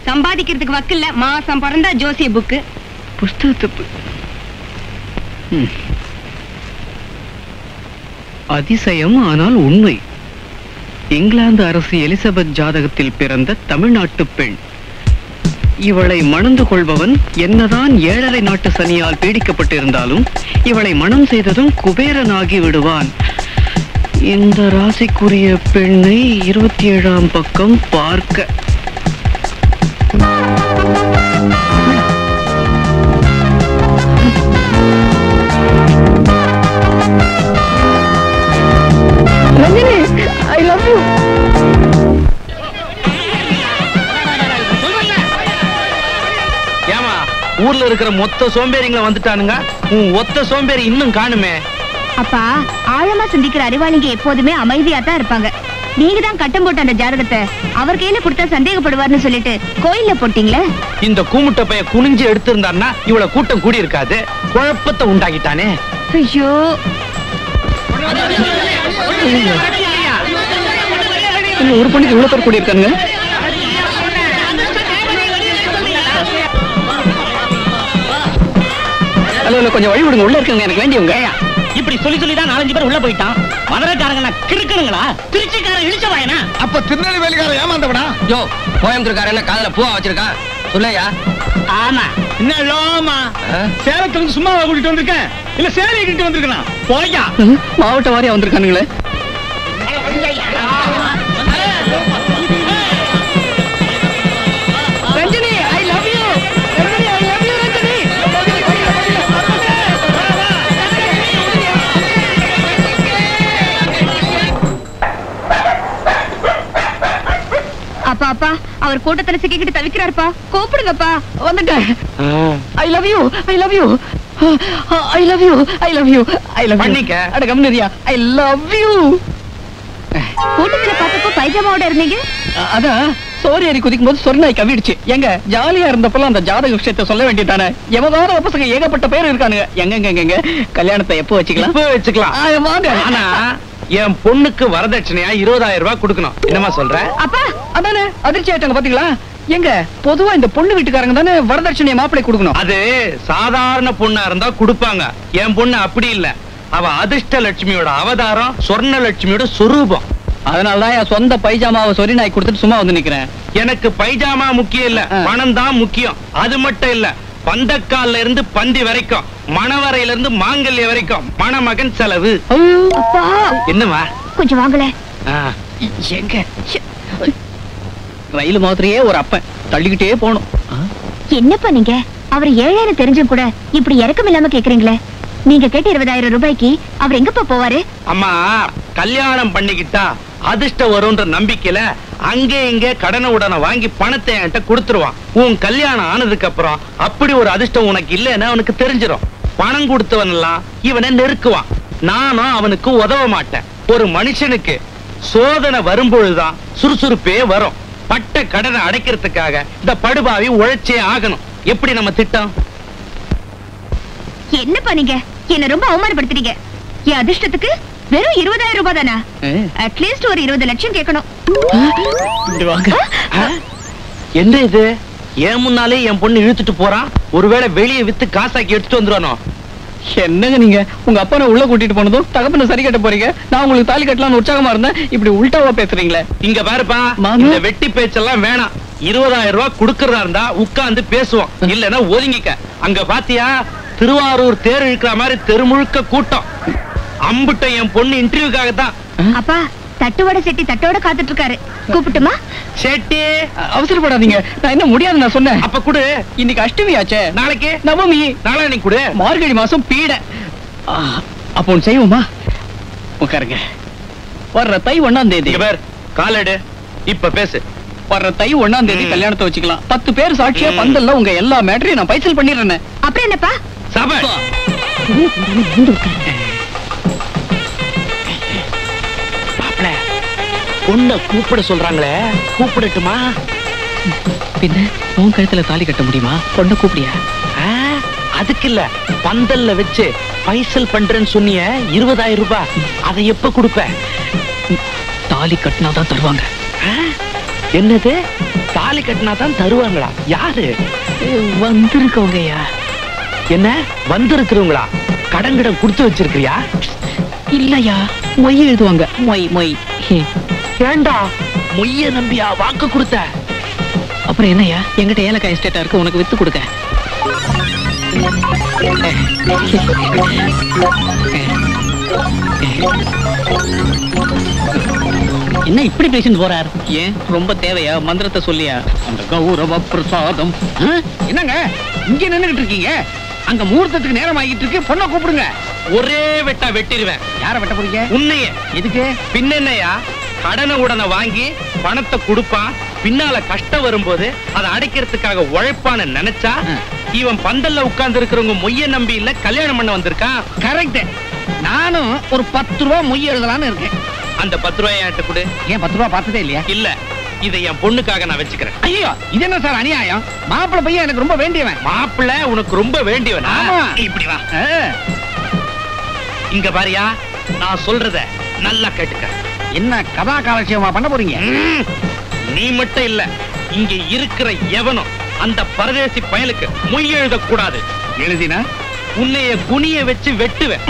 சம்பாதிக்கிறதுக்கு வக்கில்ல, மாசம் பிறந்தா ஜோசிய புக்கு புஸ்தகத்து. அதிசயம் ஆனால் உண்மை. இங்கிலாந்து அரசு எலிசபெத் ஜாதகத்தில் பிறந்த தமிழ்நாட்டு பெண். இவளை மணந்து கொள்பவன் என்னதான் 7.5 நாட்டு சனியால் பீடிக்கப்பட்டிருந்தாலும் இவளை மணம் செய்ததும் குபேரனாகி விடுவான். இந்த ராசிக்குரிய பெண்ணை 27ஆம் பக்கம் பார்க்க. I love you. ஏமா ஊர்ல இருக்கிற மொத்த சோம்பேறிங்களை வந்துட்டானுங்க, உன் ஒத்த சோம்பேறி இன்னும் காணுமே. அப்பா, ஆழமா சிந்திக்கிற அறிவாளிங்க எப்போதுமே அமைதியா தான் இருப்பாங்க. நீங்க தான் கட்டம் போட்ட அந்த ஜாதகத்தை அவர் கையில கொடுத்தா சந்தேகப்படுவார்னு சொல்லிட்டு கோயில்ல போட்டீங்களே. இந்த கூமுட்ட பைய குனிஞ்சு எடுத்திருந்தான்னா இவ்வளவு கூட்டம் கூடி இருக்காது. குழப்பத்தை உண்டாக்கிட்டானே. ஐயோ, ஒரு பொண்ணுக்கு இவ்வளவு பேர் கூடி இருக்காங்க. கொஞ்சம் வழி விடுங்க, உள்ள இருக்காங்க எனக்கு வேண்டியவங்க. இப்படி சொல்லிதான் 4-5 பேர் உள்ள போயிட்டான். மதுரைக்காரங்க கிறுக்கணுங்களா, திருச்சிக்காரன் இழிச்சவாயனா? அப்ப திருநெல்வேலிக்காரன் ஏமாந்தவனா? யோ, கோயம்புத்தூர்காரன் காதல பூவா வச்சிருக்கான் சொல்லையா? ஆமா. என்ன லோமா? சேலத்துல சும்மாவா கூட்டிட்டு வந்திருக்கேன், இல்ல சேலையை கிட்ட வந்திருக்கான். போயா, மாவட்ட வாரியா வந்திருக்கானுங்களே. Ranjani, I love you. Ranjani, I love you, Ranjani. அப்பா அப்பா, அவர் கூட்டத்துல சிக்கிக்கிட்டு தவிக்கிறாருப்பா, கூப்பிடுங்கப்பா. வந்துட்டேன். I love you, I love you. I love you, I love you, I love you. பண்ணிக்க. அட கம்னரியா, I love you. கூட்டத்துல பார்த்தப்போ பைஜாமாவோட இருந்தீங்க. அதான் சோறு ஏறி குதிக்கும் போது சொர்ணாய் கவிடுச்சு. எங்க ஜாலியா இருந்தப்பெல்லாம் அந்த ஜாதக விஷயத்தை சொல்ல வேண்டியதானே. எமதான பசங்க ஏகப்பட்ட பேர் இருக்கானுங்க. எங்க கல்யாணத்தை எப்போ வச்சுக்கலாம்? எப்போ வச்சுக்கலாம். வாங்க. ஆனா என் பொண்ணுக்கு வரதட்சணையா 20,000 ரூபாய் கொடுக்கணும். என்னமா சொல்ற? அப்பா, அதானே அதிர்ச்சி ஆயிட்டாங்க பாத்தீங்களா? எங்க பொதுவா இந்த பொண்ணு வீட்டுக்காரங்க தானே வரதட்சணையை மாப்பிள்ளை கொடுக்கணும். அது சாதாரண பொண்ணா இருந்தா கொடுப்பாங்க. என் பொண்ணு அப்படி இல்ல. அவ அதிர்ஷ்ட லட்சுமியோட அவதாரம், சொர்ண லட்சுமியோட சொரூபம். அதனாலதான் என் சொந்த பைஜாமாவை சொரி நாய் கொடுத்துட்டு சும்மா வந்து நிக்கிறேன். எனக்கு பைஜாமா முக்கியம் இல்ல, பணம் தான் முக்கியம். அது மட்டும் இல்ல, பந்தக்கால்ல இருந்து பந்தி வரைக்கும், மணவரையில இருந்து மாங்கல்ய வரைக்கும் மணமகன் செலவு. அப்பா, என்னவா? கொஞ்சம் வாங்கல. எங்க ரயில் மாதிரியே ஒரு அப்பன் தள்ளிக்கிட்டே போகணும். என்னப்பா நீங்க அவர் 7,000 தெரிஞ்சும் கூட இப்படி இறக்கம் இல்லாம கேக்குறீங்களே. நீங்க கேட்ட 20,000 ரூபாய்க்கு அவர் எங்கப்பா போவாரு? அம்மா, கல்யாணம் பண்ணிக்கிட்டா அதிர்ஷ்டம் வரும்ன்ற நம்பிக்கையில அங்கே இங்கே கடனை உடனே வாங்கி பணத்தை என்கிட்ட கொடுத்துருவான். உன் கல்யாணம் ஆனதுக்கு அப்புறம் அப்படி ஒரு அதிர்ஷ்டம் உனக்கு இல்லைன்னு அவனுக்கு தெரிஞ்சிடும். பணம் கொடுத்தவன் எல்லாம் இவனை நெருக்குவான். நானும் அவனுக்கு உதவ மாட்டேன். ஒரு மனுஷனுக்கு சோதனை வரும்பொழுதுதான் சுறுசுறுப்பே வரும். பட்ட கடனை அடைக்கிறதுக்காக இந்த படுபாவி உழைச்சே ஆகணும். எப்படி நம்ம திட்டம்? என்னப்பா நீங்க என்ன ரொம்ப அவமானப்படுத்துறீங்க. என் அதிர்ஷ்டத்துக்கு வெறும் 20,000 ரூபாய் தானா? அட்லீஸ்ட் ஒரு 20 லட்சம் கேட்கணும். என்ன இது? ஏன் முன்னாலே என் பொண்ணு இழுத்துட்டு போறான். ஒருவேளை வெளியே வித்து காசாக்கி எடுத்துட்டு வந்துருவானோ? என்னங்க நீங்க உங்க அப்பா உள்ள கூட்டிட்டு போனதும் தகப்பன சரி கட்ட போறீங்க. நான் உங்களுக்கு தாலி கட்டலாம்னு உற்சாகமா இருந்தேன். இப்படி உள்டாவா பேசுறீங்களே. இங்க பாருப்பா, இந்த வெட்டி பேச்செல்லாம் வேணாம். 20,000 ரூபாய் கொடுக்கறதா இருந்தா உட்கார்ந்து பேசுவோம், இல்லன்னா ஒதுங்கிக்க. அங்க பாத்தியா, திருவாரூர் தேர் இழுக்கிற மாதிரி தெரு முழுக்க கூட்டம். அம்புட்ட என் பொண்ணு இன்டர்வியூக்காக தான். அப்பா, தட்டுவட செட்டி தட்டோட காத்துட்டு இருக்காரு. கூப்பிட்டுமா? செட்டி, அவசரப்படாதீங்க. நான் என்ன முடியாது நான் சொன்னேன். அப்ப குடு. இன்னைக்கு அஷ்டமி ஆச்சே. நாளைக்கு நவமி. நாளைக்கு குடு. மார்கழி மாசம் பீட. அப்போ செய்வோமா? உட்காருங்க. வர்ற தை 1ஆம் தேதி. பேர் காலடு. இப்ப பேசு. வர்ற தை 1ஆம் தேதி கல்யாணத்தை வச்சுக்கலாம். 10 பேர் சாட்சியா பந்தல்ல உங்க எல்லா மேட்டரையும் நான் பைசல் பண்ணிடுறேன். அப்புறம் என்னப்பா? சபை பொண்ண கூப்பிட சொல்றாங்களே, கூப்பிடட்டுமா? பின்ன உன் கழுத்துல தாலி கட்ட முடியுமா? பொண்ண கூப்பிடியா? அதுக்கு இல்ல, பந்தல்ல வச்சு பைசல் பண்றேன்னு சொன்னிய 20,000 ரூபாய், அதை எப்ப கொடுப்ப? தாலி கட்டினாதான் தருவாங்க. என்னது தாலி கட்டினா தான் தருவாங்களா? யாரு? வந்திருக்கவங்கய்யா. என்ன வந்திருக்கிறவங்களா? கடன்கிடம் கொடுத்து வச்சிருக்கிறியா? இல்லையா, மொய் எழுதுவாங்க. மொய் மொய். ஏண்டா மொய்ய நம்பியா வாக்கு கொடுத்த? அப்புறம் என்னையா, எங்கிட்ட ஏலக்காய் எஸ்டேட்டா இருக்கு, உனக்கு வித்து கொடுக்க. என்ன இப்படி பேசிட்டு போறார்? ஏன், ரொம்ப தேவையா? மந்திரத்தை சொல்லியா? அந்த கௌரவ பிரசாதம். என்னங்க இங்க நின்னுகிட்டு இருக்கீங்க? அங்க முகூர்த்தத்துக்கு நேரம் ஆகிட்டு இருக்கு, பொண்ணை கூப்பிடுங்க. ஒரே வெட்டா வெட்டிடுவேன். யார வெட்ட போறீங்க? உன்னைய. எதுக்கு? பின்னென்னையா, கடனை உடனே வாங்கி பணத்தை கொடுப்பான், பின்னால கஷ்டம் வரும்போது அதை அடைக்கிறதுக்காக உழைப்பான்னு நினைச்சா இவன் பந்தல்ல உட்கார்ந்து இருக்கிறவங்க மொய்ய நம்பி இல்ல கல்யாணம் பண்ண வந்திருக்கான். கரெக்ட். நானும் ஒரு 10 ரூபா மொய் எழுதலான்னு இருக்கேன். அந்த 10 ரூபாய் என்கிட்ட கொடு. ஏன் 10 ரூபா பார்த்ததே இல்லையா? இல்ல, இதை என் பொண்ணுக்காக நான் வச்சுக்கிறேன். ஐயோ, இது என்ன சார் அநியாயம்? மாப்பிள்ளை பையன் எனக்கு ரொம்ப வேண்டியவன். மாப்பிள்ளை உனக்கு ரொம்ப வேண்டியவனா? ஆமா. இப்படி வா. இங்க பாரியா, நான் சொல்றத நல்லா கேட்டுக்க. என்ன கதா காலட்சேபமா பண்ண போறீங்க? நீ மட்டும் இல்ல, இங்க இருக்கிற எவனும் அந்த பரதேசி பயலுக்கு மொய் எழுதக்கூடாது. எழுதினா உன்னைய குனிய வச்சு வெட்டுவேன்.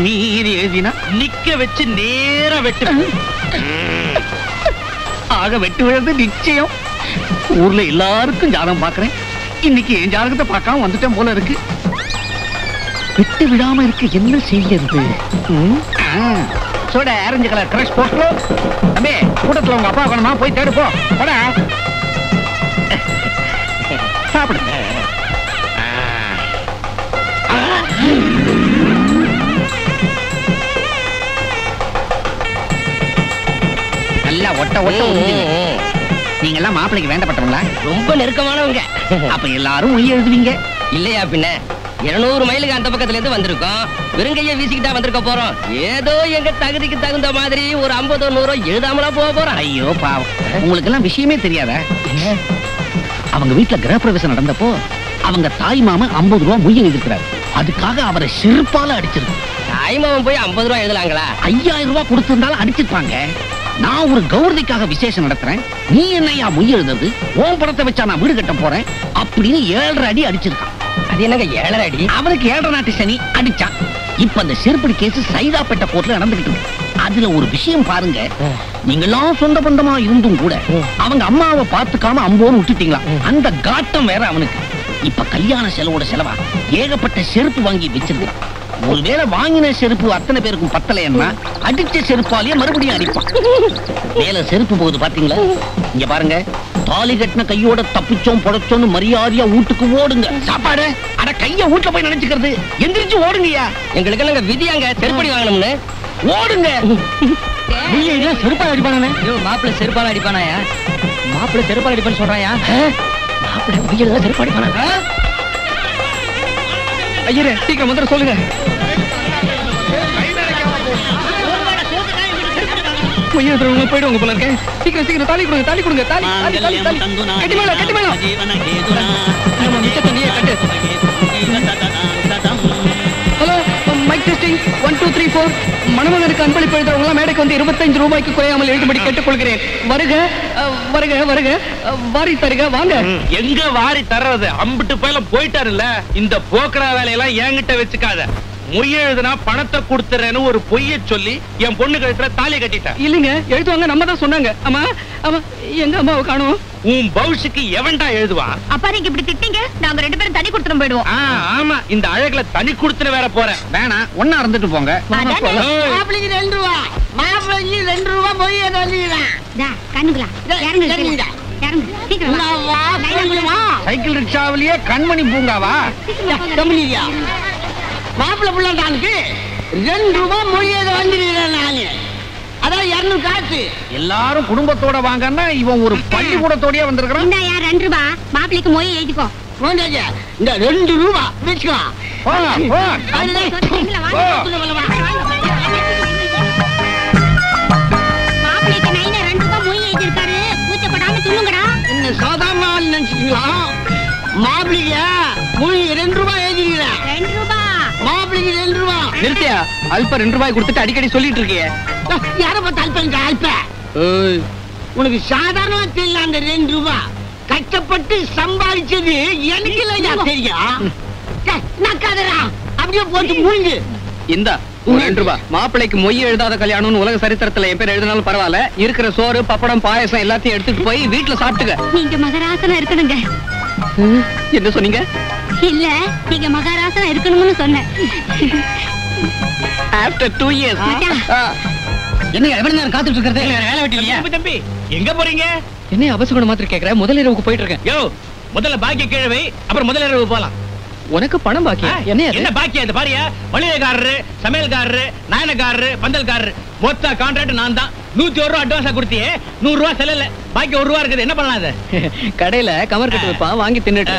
நீ எழுதினா நிக்க வச்சு நேரா வெட்டுவேன். ஆக வெட்டு விழுறது நிச்சயம். ஊர்ல எல்லாருக்கும் ஜாதகம் பாக்குறேன், இன்னைக்கு என் ஜாதகத்தை பார்க்காம வந்துட்டேன் போல இருக்கு. விட்டு விடாம இருக்கு, என்ன செய்யறது? சோட ஆரஞ்சு கலர் கிரஷ் போட்டு தம்பி, கூட்டத்துல உங்க அப்பா வேணுமா? போய் தேடு போ. போடா சாப்பிடுங்க. நல்லா ஒட்ட ஒட்ட நீங்க எல்லாம் மாப்பிளைக்கு வேண்டப்பட்டவங்களா? ரொம்ப நெருக்கமானவங்க. அப்ப எல்லாரும் மொய் எழுதுவீங்க இல்லையா? பின்ன 200 மைலுக்கு அந்த பக்கத்துல இருந்து வந்திருக்கோம். வெறுங்கைய வீசிக்கிட்டா வந்திருக்க போறோம். ஏதோ எங்க தகுதிக்கு தகுந்த மாதிரி ஒரு 50 100 எழுதாமலா போக போறோம். ஐயோ பாவம், உங்களுக்கு எல்லாம் விஷயமே தெரியாதா? அவங்க வீட்டுல கிரகப்பிரவேசம் நடந்தப்போ அவங்க தாய் மாமன் 50 ரூபாய் மொய் எழுதிருக்கிறாரு. அதுக்காக அவரை செருப்பால அடிச்சிருக்கு. தாய்மாவன் போய் 50 ரூபாய் எழுதலாங்களா? 5000 ரூபாய் கொடுத்திருந்தாலும் அடிச்சிருப்பாங்க. நான் ஒரு கௌரதிக்காக விசேஷம் நடத்துறேன், நீ என்னையா மொய் எழுதுறது? உன் படத்தை வச்சா நான் வீடு கட்ட போறேன் அப்படின்னு 7.5 அடி அடிச்சிருக்கான். அது என்னங்க 7.5 அடி? அவனுக்கு 7.5 நாட்டு சனி அடிச்சான். இப்ப அந்த செருப்படி கேஸ் சைதாப்பேட்டை கோர்ட்ல நடந்துகிட்டு இருக்கு. அதுல ஒரு விஷயம் பாருங்க, நீங்களாம் சொந்த பந்தமா இருந்தும் கூட அவங்க அம்மாவை பார்த்துக்காம அம்போன்னு விட்டுட்டீங்களா? அந்த காட்டம் வேற அவனுக்கு. இப்ப கல்யாண செலவோட செலவா ஏகப்பட்ட செருப்பு வாங்கி வச்சிருக்கான். ஒருவேளை வாங்கின செருப்பு அத்தனை பேருக்கும் பத்தலைன்னா அடிச்ச செருப்பாலேயே மறுபடியும் அடிப்பான். மேல செருப்பு போகுது பாத்தீங்களா? இங்க பாருங்க, தாலி கட்டின கையோட தப்பிச்சோம் பொழைச்சோன்னு மரியாதையா வீட்டுக்கு ஓடுங்க. சாப்பாடு அட கைய வீட்டுல போய் நினைச்சுக்கிறது, எந்திரிச்சு ஓடுங்கய்யா. எங்களுக்கு எல்லாம் விதியாங்க செருப்படி வாங்கணும்னு. ஓடுங்க. செருப்பால் அடிப்பானே. மாப்பிள்ளை செருப்பால அடிப்பானாயா? மாப்பிள்ளை செருப்பால அடிப்பான்னு சொல்றாயா? மாப்பிள்ளை செருப்பு அடிப்பானா? ஐயரே, சீக்கிரம் மந்திரம் சொல்லுங்க. போயிடுவாங்க போல இருக்கேன். சீக்கிரம் சீக்கிரம் தாலி கொடுங்க, தாலி கொடுங்க. தாலி தாலி தாலி தாலி கட்டி மேல கட்டி மேல. நம்ம மிச்சத்தை நீயே கட்டு. Hello, mic testing 1 2 3 4. மணமகனுக்கு அன்பளிப்பு எழுதுறவங்க மேடைக்கு வந்து 25 ரூபாய்க்கு குறையாமல் எழுதும்படி கேட்டுக்கொள்கிறேன். வருக வருக வருக, வாரி தருக வாங்க. எங்க வாரி தர்றது? அம்பிட்டு போயில போயிட்டாருல்ல. இந்த போக்குற வேலையெல்லாம் என்கிட்ட வச்சுக்காத. மொய் எழுதுனா பணத்தை கொடுத்துறேன்னு ஒரு பொய்ய சொல்லி என் பொண்ணு கழுத்துல தாலி கட்டிட்டேன். இல்லைங்க, எழுதுவாங்க, நம்ம தான் சொன்னாங்க. ஆமா ஆமா, எங்க அம்மாவை காணோம். உன் பவுஷுக்கு எவன்டா எழுதுவான்? அப்பா நீங்க இப்படி திட்டீங்க, நாங்க 2 பேரும் தனி கொடுத்துட்டு போயிடுவோம். ஆமா, இந்த அழகுல தனி கொடுத்துட்டு வேற போறேன். வேணாம், ஒன்னா இருந்துட்டு போங்க. மாப்பிள்ளைக்கு 2 ரூபாய், மாப்பிள்ளைக்கு 2 ரூபாய் போய் எழுதிடுறேன். கண்ணுங்களா இறங்குங்க சீக்கிரம். சைக்கிள் ரிக்ஷாவிலேயே கண்மணி பூங்காவா? கம்பெனியா? மாப்பிள்ளை பிள்ளைக்கு 2 ரூபாய் மொழி எழுத வந்துடுறேன் நானு. அதான் 200 காசு. எல்லாரும் குடும்பத்தோட வாங்கன்னா இவன் ஒரு பள்ளிக்கூடத்தோடய வந்திருக்கான். இந்தாயா 2 ரூபாய், மாப்பிள்ளைக்கு மொய் எழுதிக்கோ. இந்த 2 ரூபாய் வச்சுக்கலாம். மாப்பிள்ளைக்கு நைனா 2 ரூபாய் மொய் எழுதிருக்காரு, கூச்சப்படாம சொல்லுங்கடா. என்ன சாதாரண ஆள் நினைச்சுக்கீங்களா? மாப்பிள்ளைக்கு மொழி 2 ரூபாய் எழுதிக்கிறேன். 2 ரூபாய் மாப்பிள்ளைக்கு 2 ரூபாய். நிறுத்தியா? அல்ப 2 ரூபாய் கொடுத்துட்டு அடிக்கடி சொல்லிட்டு இருக்கியே. யார பார்த்து அல்ப அல்ப உனக்கு சாதாரணமா தெரியல அந்த 2 ரூபாய் கஷ்டப்பட்டு சம்பாதிச்சது எனக்கு இல்லையா தெரியும் நக்காதரா அப்படியே போட்டு மூழ்கு இந்தா 2 ரூபாய் மாப்பிள்ளைக்கு மொய் எழுதாத கல்யாணம்னு உலக சரித்திரத்துல என் பேர் எழுதினாலும் பரவாயில்ல இருக்கிற சோறு பப்படம் பாயசம் எல்லாத்தையும் எடுத்துட்டு போய் வீட்டுல சாப்பிட்டுக்க. நீங்க மகராசனா இருக்கணுங்க. என்ன சொன்னீங்க? இல்ல நீங்க மகராசனா இருக்கணும்னு சொன்னேன். After 2 years. என்ன எவ்வளவு நேரம் காத்துட்டு இருக்கிறது? வேலை வெட்டி இல்லையா? தம்பி எங்க போறீங்க? என்ன அவசகுண மாத்திரை கேக்குற? முதல் இரவுக்கு போயிட்டு இருக்கேன். யோ முதல்ல பாக்கிய கிழவை அப்புறம் முதல் இரவு போலாம். உனக்கு பணம் பாக்கி என்ன பாக்கியா? இது பாரியா, மளிகைக்காரரு, சமையல்காரரு, நாயனக்காரரு, பந்தல்காரரு மொத்த கான்ட்ராக்ட் நான் தான். 101 ரூபா அட்வான்ஸா கொடுத்தியே, 100 ரூபா செல்லல, பாக்கி 1 ரூபா இருக்குது. என்ன பண்ணலாம்? கடையில கமர் கட்டு வைப்பான், வாங்கி தின்னுட்டு